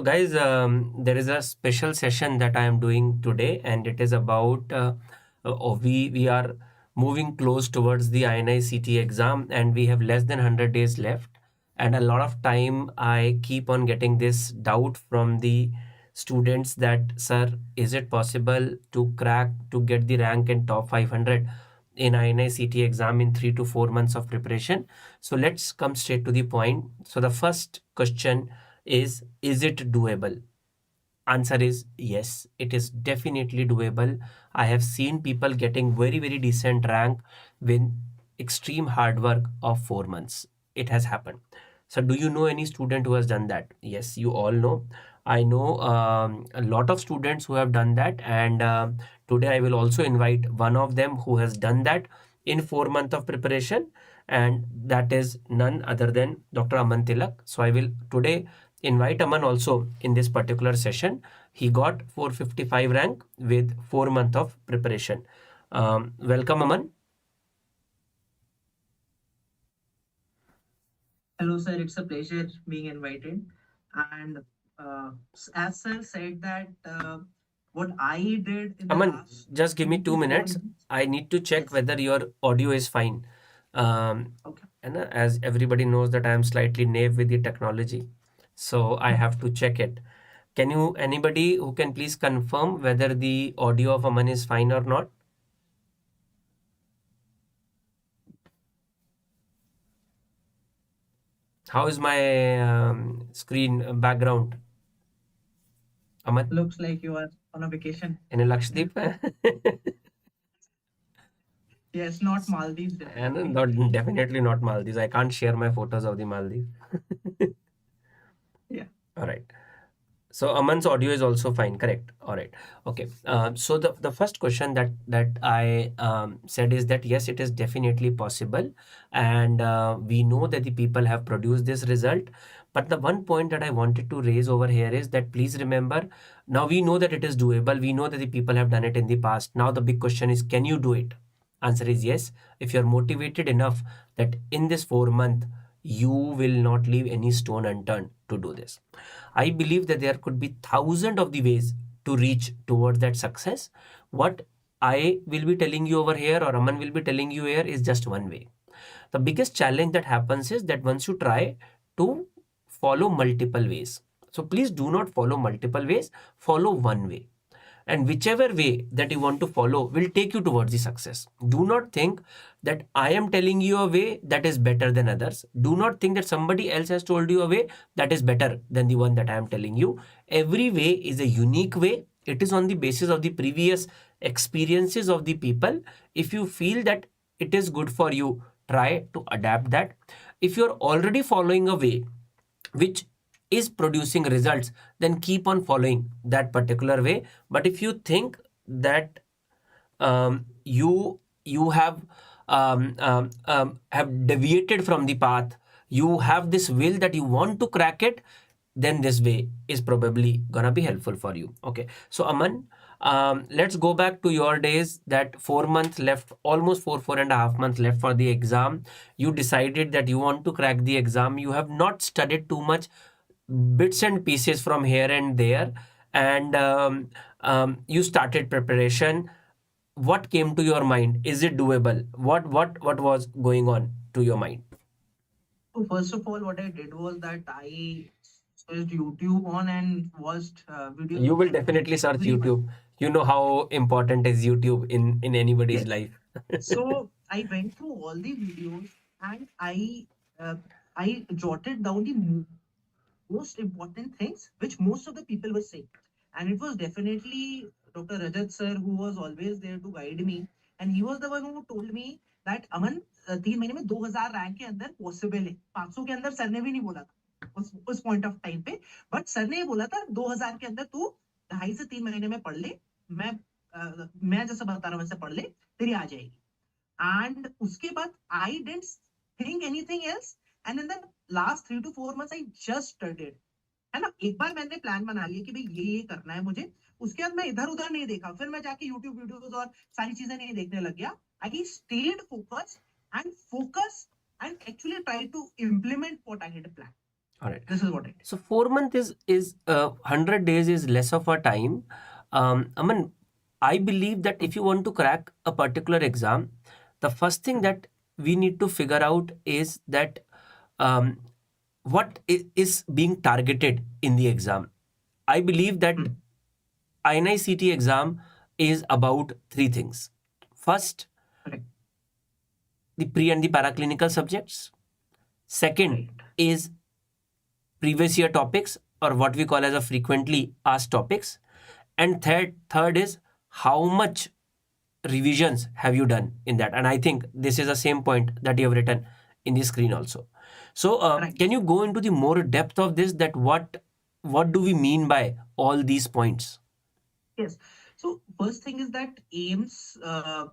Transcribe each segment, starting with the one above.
Guys, there is a special session that I am doing today, and it is about we are moving close towards the INI-CET exam, and we have less than 100 days left. And a lot of time I keep on getting this doubt from the students that, sir, is it possible to crack to get the rank in top 500 in INI-CET exam in 3 to 4 months of preparation? So let's come straight to the point. So the first question is it doable? Answer is yes, it is definitely doable. I have seen people getting very decent rank with extreme hard work of 4 months. It has happened. So do you know any student who has done that? Yes, you all know. I know a lot of students who have done that, and today I will also invite one of them who has done that in 4 months of preparation, and that is none other than Dr. Aman Tilak. So I will today invite Aman also in this particular session. He got 455 rank with 4 months of preparation. Welcome, Aman. Hello, sir. It's a pleasure being invited. And as sir said that what I did in the Aman, last just give me 2 3 to 4 minutes. months. I need to check Yes. whether your audio is fine. Okay. And as everybody knows that I am slightly naive with the technology, so I have to check it. Anybody who can please confirm whether the audio of Aman is fine or not? How is my screen background? Aman, Looks like you are on a vacation. in Lakshadweep? Yes, not Maldives, And definitely. not, definitely not Maldives. I can't share my photos of the Maldives. Yeah. All right. So Aman's audio is also fine, correct? All right. Okay. So the first question that I said is that yes, it is definitely possible, and we know that the people have produced this result. But the one point that I wanted to raise over here is that please remember, now we know that it is doable. We know that the people have done it in the past. Now the big question is, can you do it? Answer is yes. If you're motivated enough that in this 4 month you will not leave any stone unturned to do this. I believe that there could be thousands of the ways to reach towards that success. What I will be telling you over here, or Aman will be telling you here, is just one way. The biggest challenge that happens is that once you try to follow multiple ways. So please do not follow multiple ways, follow one way. And whichever way that you want to follow will take you towards the success. Do not think that I am telling you a way that is better than others. Do not think that somebody else has told you a way that is better than the one that I am telling you. Every way is a unique way. It is on the basis of the previous experiences of the people. If you feel that it is good for you, try to adapt that. If you're already following a way which is producing results, then keep on following that particular way. But if you think that you have deviated from the path, you have this will that you want to crack it, then this way is probably gonna be helpful for you. Okay, so Aman, let's go back to your days, that 4 months left, almost 4.5 months left for the exam. You decided that you want to crack the exam. You have not studied too much, bits and pieces from here and there, and you started preparation. What came to your mind? Is it doable? What was going on to your mind? So first of all, what I did was that I searched YouTube on and watched videos You of will definitely search everyone. YouTube. You know how important is YouTube in anybody's Yes. life. So I went through all the videos and uh, I jotted down the most important things which most of the people were saying. And it was definitely Dr. Rajat sir who was always there to guide me. And he was the one who told me that Aman 3 महीने में 2000 rank के अंदर possible है 500 के अंदर sir ने भी नहीं बोला था उस पॉइंट ऑफ टाइम पे बट सर ने ये बोला था 2000 के अंदर तू 2.5 से 3 महीने में पढ़ ले मैं मैं जैसा बता रहा हूँ वैसे पढ़ ले तेरी आ जाएगी एंड उसके बाद I don't think anything else and in the last 3 to 4 months I just studied है ना एक बार मैंने प्लान बना लिया कि भाई ये करना है मुझे उसके बाद मैं इधर उधर नहीं देखा फिर मैं जाके यूट्यूब वीडियोस और सारी चीजें नहीं देखने लग गया I stayed focus and actually try to implement what I had plan All right. This is what it is. So 4 month is 100 days is less of a time. Aman, I believe that if you want to crack a particular exam, the first thing that we need to figure out is that um, what is being targeted in the exam. I believe that Hmm. INI-CET exam is about three things. First, Correct. the pre and the paraclinical subjects. Second Right. is previous year topics or what we call as a frequently asked topics. And third is how much revisions have you done in that. And I think this is the same point that you have written in the screen also. So Right. can you go into the more depth of this, that what do we mean by all these points? Yes. So first thing is that AIMS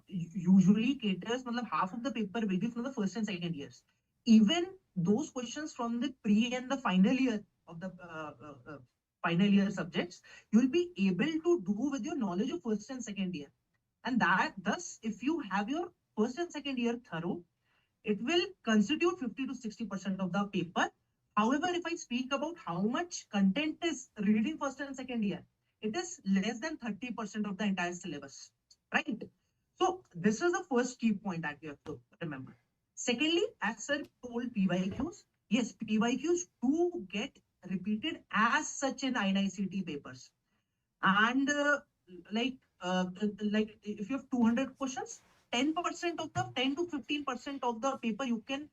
usually caters, matlab, half of the paper will be from the first and second years. Even those questions from the pre and the final year of the final year subjects, you will be able to do with your knowledge of first and second year. And that thus, if you have your first and second year thorough, it will constitute 50 to 60% of the paper. However, if I speak about how much content is reading first and second year, it is less than 30% of the entire syllabus, right? So this is the first key point that you have to remember. Secondly, as sir told, PYQs, yes, PYQs do get repeated as such in INI-CET papers. And like like if you have 200 questions, 10% of the 10 to 15% of the paper you can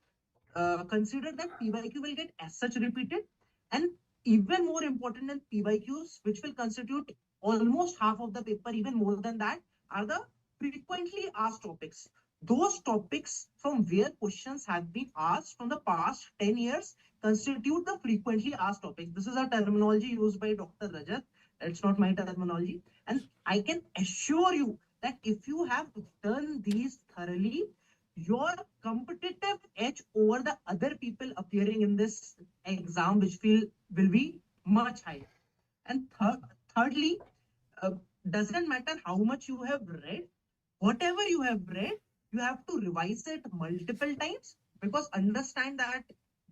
consider that PYQ will get as such repeated. And even more important than PYQs, which will constitute almost half of the paper, even more than that, are the frequently asked topics. Those topics from where questions have been asked from the past 10 years constitute the frequently asked topics. This is a terminology used by Dr. Rajat. It's not my terminology. And I can assure you that if you have done these thoroughly, your competitive edge over the other people appearing in this exam, which will be much higher. And thirdly, uh, doesn't matter how much you have read, whatever you have read, you have to revise it multiple times, because understand that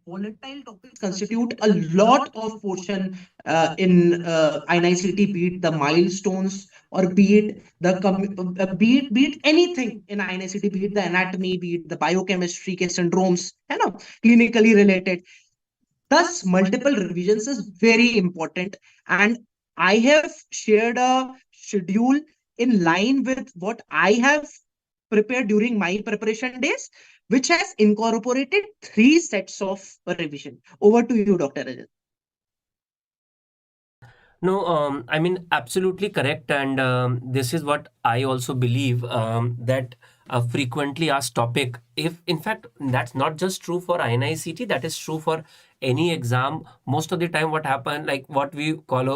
volatile topics constitute a lot of portion in INICET, be it the milestones or be it be it anything in INICET, be it the anatomy, be it the biochemistry के syndromes, है ना, clinically related. Thus, multiple revisions is very important. And I have shared a schedule in line with what I have prepared during my preparation days, which has incorporated three sets of revision. Over to you, Dr. Rajat. No, I mean, absolutely correct. And this is what I also believe, that a frequently asked topic, if in fact, that's not just true for INI-CET, that is true for any exam. Most of the time, what happen, like what we call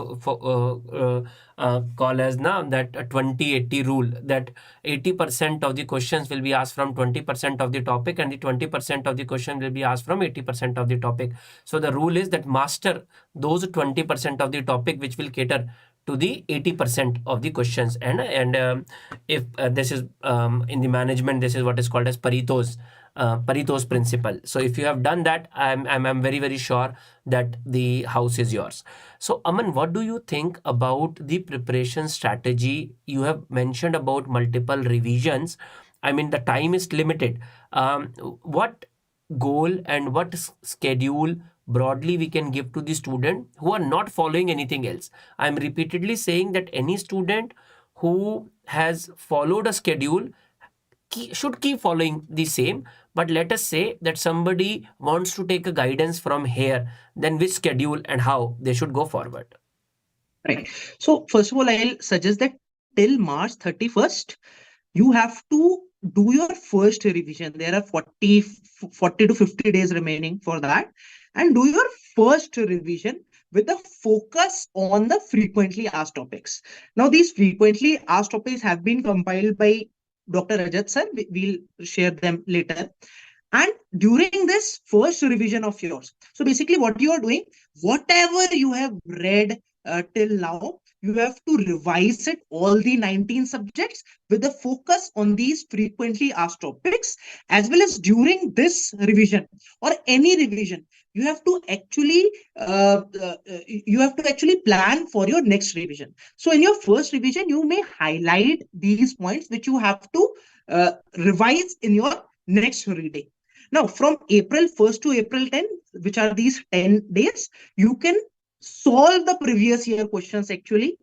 as now that 20-80 rule, that 80% of the questions will be asked from 20% of the topic, and the 20% of the question will be asked from 80% of the topic. So the rule is that master those 20% of the topic which will cater to the 80% of the questions. And if this is in the management, this is what is called as Pareto's principle. So if you have done that, I'm very very sure that the house is yours. So Aman, what do you think about the preparation strategy? You have mentioned about multiple revisions. I mean, the time is limited. What goal and what schedule broadly we can give to the student who are not following anything else? I'm repeatedly saying that any student who has followed a schedule should keep following the same. But let us say that somebody wants to take a guidance from here, then which schedule and how they should go forward? Right. So, first of all, I'll suggest that till March 31st, you have to do your first revision. There are 40 to 50 days remaining for that. And do your first revision with the focus on the frequently asked topics. Now, these frequently asked topics have been compiled by Dr. Rajat sir. We'll share them later. And during this first revision of yours, so basically what you are doing, whatever you have read till now, you have to revise it, all the 19 subjects, with the focus on these frequently asked topics. As well as during this revision or any revision, you have to actually plan for your next revision. So in your first revision, you may highlight these points which you have to revise in your next reading. Now, from April 1st to April 10th, which are these 10 days, you can solve the previous year questions actually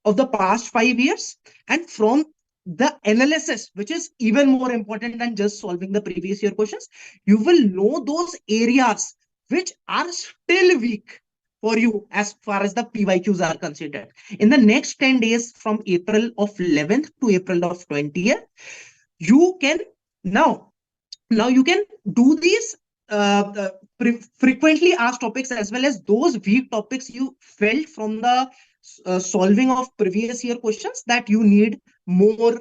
of the past 5 years. And from the analysis, which is even more important than just solving the previous year questions, you will know those areas which are still weak for you as far as the PYQs are considered. In the next 10 days, from April of 11th to April of 20th, you can now you can do these frequently asked topics as well as those weak topics you felt from the solving of previous year questions that you need more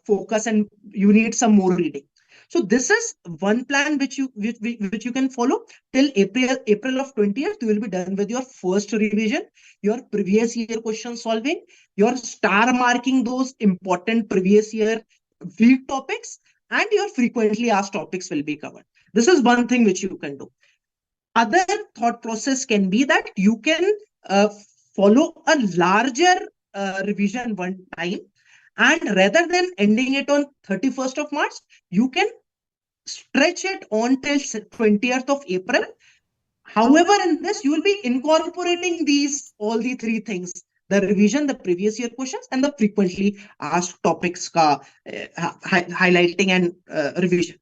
focus and you need some more reading. So this is one plan which you can follow till April of 20th. You will be done with your first revision, your previous year question solving, your star marking those important previous year weak topics, and your frequently asked topics will be covered. This is one thing which you can do. Other thought process can be that you can uh, follow a larger revision one time, and rather than ending it on 31st of March, you can stretch it on till 20th of April. However, in this, you will be incorporating these all the three things: the revision, the previous year questions, and the frequently asked topics highlighting and revision.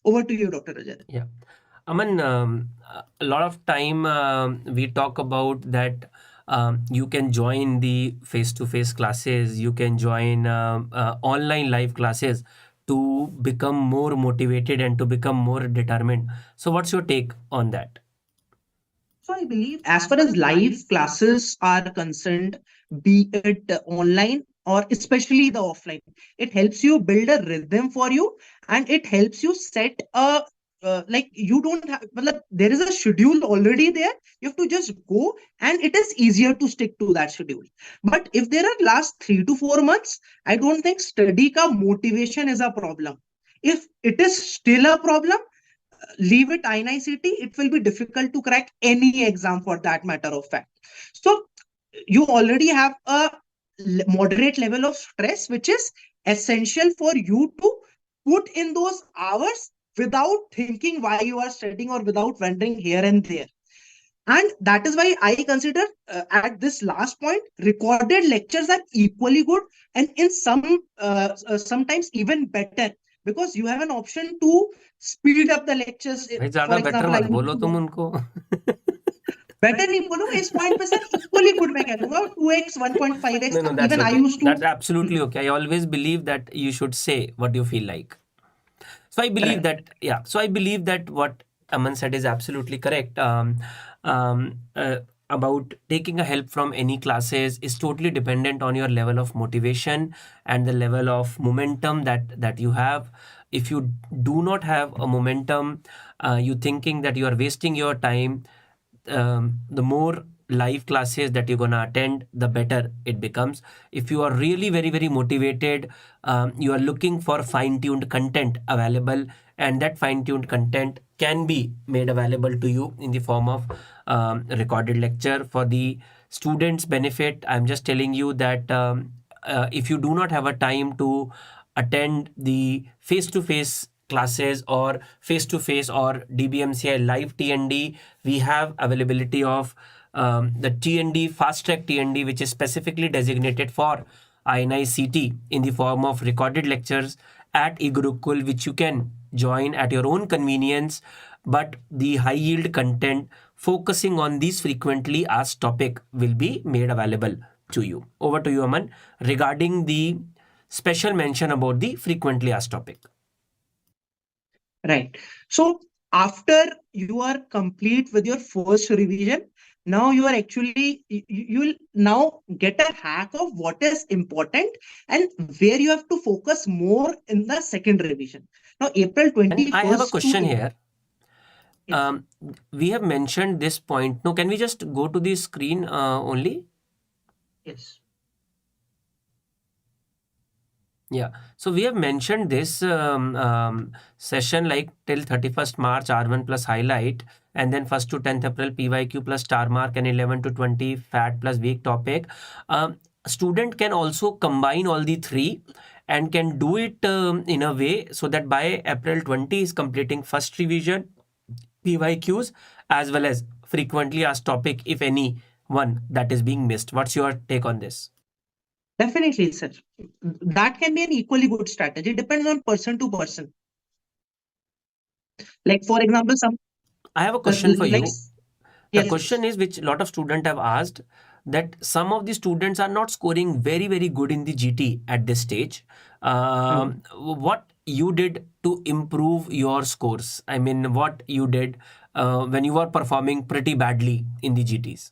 Over to you, Dr. Rajat. Yeah. Aman, a lot of time we talk about that you can join the face-to-face classes, you can join online live classes to become more motivated and to become more determined. So, what's your take on that? So I believe as far as live classes are concerned, be it online or especially the offline, it helps you build a rhythm for you, and it helps you set a like you don't have well, there is a schedule already there. You have to just go, and it is easier to stick to that schedule. But if there are last 3 to 4 months, I don't think study ka motivation is a problem. If it is still a problem, leave it INI-CET, it will be difficult to crack any exam for that matter of fact. So you already have a moderate level of stress, which is essential for you to put in those hours without thinking why you are studying or without wandering here and there. And that is why I consider at this last point, recorded lectures are equally good, and in sometimes even better, because you have an option to speed up the lectures. भाई For ज़्यादा better example, I मत need बोलो to तुम go उनको. better नहीं बोलूंगा इस point पे सर, इक्वली गुड मैं कह दूंगा 2x 1.5x No, no, तक that's even I okay. Used to That's absolutely okay. I always believe that you should say what you feel like. So I believe correct. that, yeah. So I believe that what Aman said is absolutely correct. Um, uh, about taking a help from any classes is totally dependent on your level of motivation and the level of momentum that you have. If you do not have a momentum, you thinking that you are wasting your time, the more live classes that you're gonna attend, the better it becomes. If you are really very very motivated, you are looking for fine-tuned content available, and that fine-tuned content can be made available to you in the form of recorded lecture. For the students' benefit, I'm just telling you that if you do not have a time to attend the face-to-face classes or face-to-face or DBMCI live TND, we have availability of the TND, fast track TND, which is specifically designated for INI-CET in the form of recorded lectures at eGurukul, which you can join at your own convenience, but the high yield content focusing on these frequently asked topic will be made available to you. Over to you, Aman, regarding the special mention about the frequently asked topic. Right. So after you are complete with your first revision, now you are actually you will now get a hack of what is important and where you have to focus more in the second revision. Now April And I have a 21st to question here. yes, We have mentioned this point. No, can we just go to the screen only? yes. Yeah. So we have mentioned this session like till 31st March R1 plus highlight, and then 1st to 10th April PYQ plus star mark, and 11 to 20 fat plus weak topic. Student can also combine all the three and can do it in a way so that by April 20 is completing first revision, PYQs, as well as frequently asked topic, if any one that is being missed. What's your take on this? Definitely, sir. That can be an equally good strategy. Depends on person to person. Like for example, some I have a question for like you. The yes, question please. is, which a lot of students have asked, that some of the students are not scoring very, very good in the GT at this stage. Hmm. What you did to improve your scores? I mean, what you did when you were performing pretty badly in the GTs?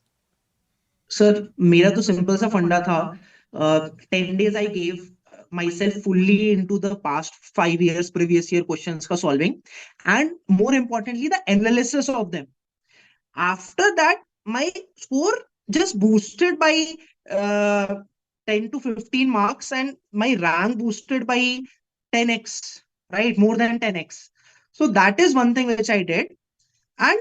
Sir मेरा तो simple सा फंडा था 10 days I gave myself fully into the past 5 years previous year questions ka solving and more importantly the analysis of them. After that my score just boosted by uh, 10 to 15 marks and my rank boosted by 10x, right? More than 10x. So that is one thing which I did. And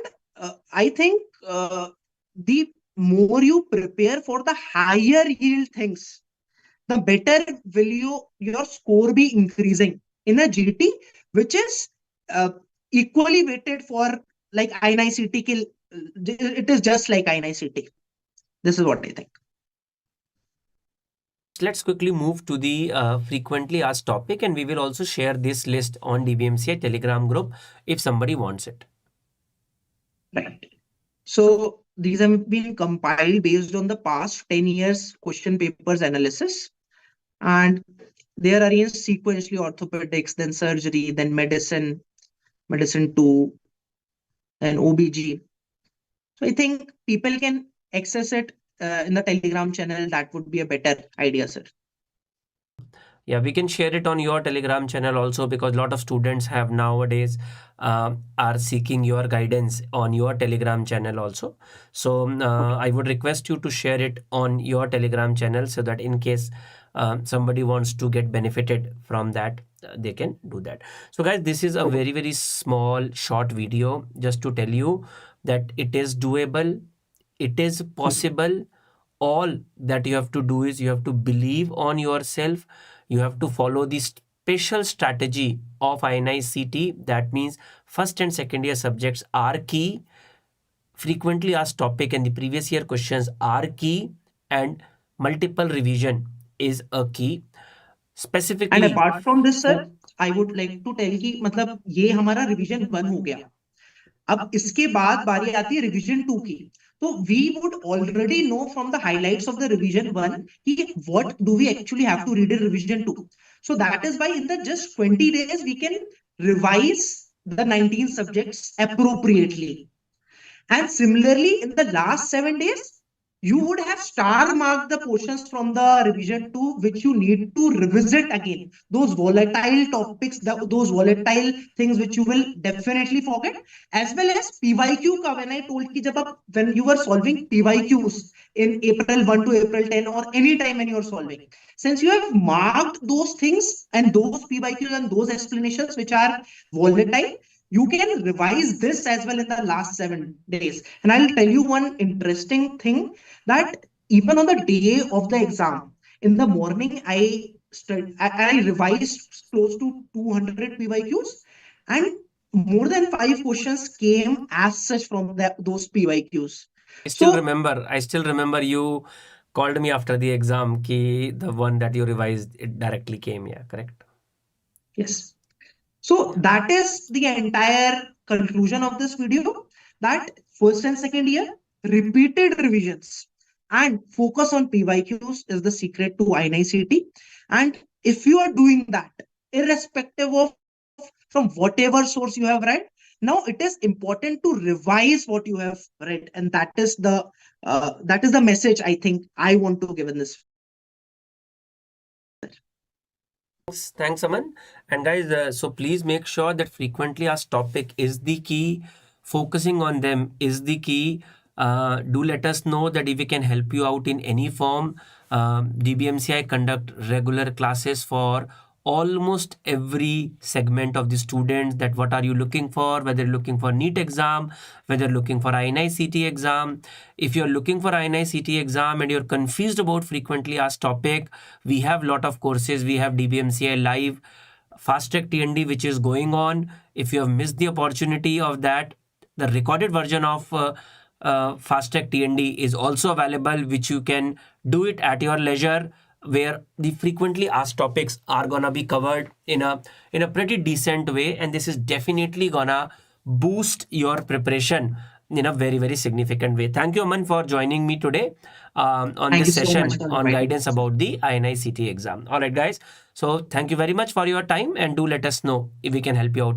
I think the more you prepare for the higher yield things, the better will your score be increasing in a GT, which is uh, equally weighted for like INI-CET. It is just like INI-CET. This is what I think. Let's quickly move to the frequently asked topic, and we will also share this list on DBMCI Telegram group if somebody wants it. Right. So these have been compiled based on the past 10 years question papers analysis. And they are arranged sequentially: orthopedics, then surgery, then medicine, medicine 2, and OBG. So I think people can access it in the Telegram channel. That would be a better idea, sir. Yeah, we can share it on your Telegram channel also, because a lot of students have nowadays are seeking your guidance on your Telegram channel also. So Okay. I would request you to share it on your Telegram channel so that in case somebody wants to get benefited from that, they can do that. So guys, this is a Okay. very, very small short video just to tell you that it is doable, it is possible. All that you have to do is you have to believe on yourself. You have to follow the special strategy of INI-CET. That means first and second year subjects are key, frequently asked topic and the previous year questions are key, and multiple revision is a key. And Specifically apart from this, sir, I would like to tell कि मतलब ये हमारा revision 1 हो गया. अब इसके बाद बारी आती है रिवीजन 2 की. तो we would already know from the highlights of the revision 1 कि what do we actually have to read in revision 2. So that is why in the just 20 days we can revise the 19 subjects appropriately. And similarly, in the last 7 days, you would have star marked the portions from the revision 2, which you need to revisit again. Those volatile topics, those volatile things which you will definitely forget, as well as PYQ ka, when I told ki when you were solving PYQs in April 1 to April 10 or any time when you are solving, since you have marked those things and those PYQs and those explanations which are volatile, you can revise this as well in the last 7 days. And I'll tell you one interesting thing that even on the day of the exam, in the morning, I revised close to 200 PYQs, and more than 5 questions came as such from those PYQs. So I still remember you called me after the exam ki the one that you revised, it directly came. Yeah, correct. yes. So that is the entire conclusion of this video, that first and second year, repeated revisions and focus on PYQs is the secret to INI-CET. And if you are doing that, irrespective of from whatever source you have read, now it is important to revise what you have read. And that is the message I think I want to give in this. Thanks, Aman. And guys, so please make sure that frequently asked topic is the key. Focusing on them is the key. Do let us know that if we can help you out in any form. DBMCI conduct regular classes for almost every segment of the students, that what are you looking for, whether you're looking for NEET exam, whether you're looking for INI-CET exam. If you're looking for INI-CET exam and you're confused about frequently asked topic, we have lot of courses. We have DBMCI live fast track TND which is going on. If you have missed the opportunity of that, the recorded version of fast track TND is also available, which you can do it at your leisure, where the frequently asked topics are gonna be covered in a pretty decent way, and this is definitely gonna boost your preparation in a very, very significant way. Thank you, Aman, for joining me today on Thank you this so much session for on inviting guidance me. about the INI-CET exam. All right, guys. So thank you very much for your time, and do let us know if we can help you out in